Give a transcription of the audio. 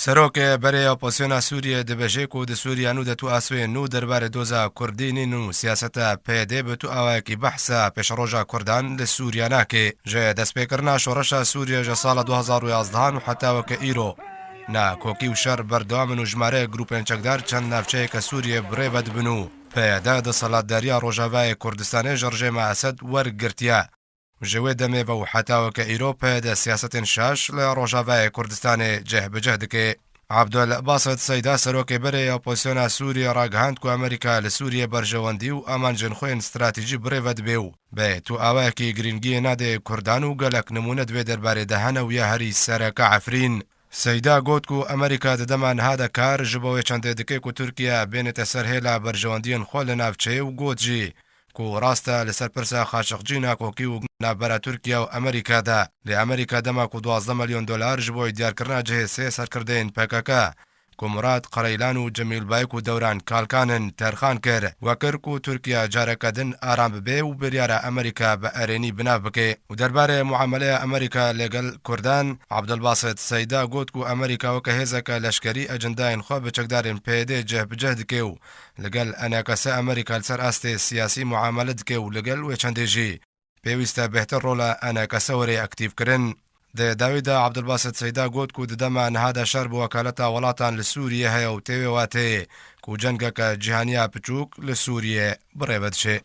سەرۆکێ بەرەی ئۆپۆزسیۆنا سووریە دەبەژێک و دە سووریان و دەتو ئاسوێن و دەربارە دۆزا کوردینین و سیاسەتە پێدێ بەتو ئاوایەکی بەحسە پێشڕۆژە کوردان لە سووریا ناکێ ژێ دەستپێکردنا شۆڕەشە سووریێژە ساڵە 2011 و حتاوەکە ئیرۆ نا کۆکی و شەر بەردەوامن و ژمارەیە گروپێن چەکدار چەند ناوچەیە کە سووریە بڕێ بەدبن و پێدا دەسەڵاتداریە ڕۆژاوای کوردستانی ژەڕژێمە ئەسەد وەرگرتیە ژەوێ دەمێبە و حتاوەکە ئیرۆپەیەدە سیاسەتێن شاش لە ڕۆژاوای کوردستانی جەهبەجە دکێ عەبدولباسط سەیدا سەرۆکێ بەرەی ئۆپۆزسیۆنا سووریە ڕاگەهاند کو ئەمریکا لە سووریە بەرژەوەندی و ئامانجێنخۆیان ستراتیژی بڕێوە دەبێ و بێ تو ئاوایەکی گرنگیە نادێ کوردان و گەلک نمونە دوێ دەربارێ دەهەنە و یا هەری سەرەکە عەفرین سەیدا گوت و ئەمریکا دەدەمان هادە کار ji بۆ چەندێ دکێک و تورکیا بێنێتە سەرهێلا بەرژەوەندیان خۆ لە ناوچەیە و گوتجی کو ڕاستە لەسەر پرسە خاشقجی ناکۆکی و نابەرە تورکیا و ئەمریکادا لێ ئەمریکا دەما و 12 ملیۆن دلار ji بۆی دیارکردنا جهێسێ سەرکردین پەکەکە کومرات قەرەیلان و جەمیلبایک و دەوران کالکانن تەرخان کرد وەکرک و تورکیا جارەکەدن ئارام ببێ و بریارە ئەمریکا بە ئەرێنی بنا بکێ و دەربارەی معاملەیە ئەمریکا لەگەڵ کوردان عەبدولباسط سەیدا گوت و ئەمریکا وەکە هێزەکە لەشکەری ئەجەندایان خۆ بە چەکدارێن پێدێ جەهبجە دکێ و لەگەڵ ئەنەکەسە ئەمریکا لەسەر ئاستێ سیاسی معاملە دکێ و لەگەڵ وێ چەندێژی پێویستە بهتر ڕۆلە ئەنەکەسە وەرێ ئەکتیڤکردن داویدا عەبدولباسط سەیدا گوت و دەما نەهادە شەر بۆ وەکالەتە وڵاتان لە سووریە هەیە و تێوێ واتێ و جەنگەکە جیهانیا بچووک لە سووریە بڕێ بەدشێ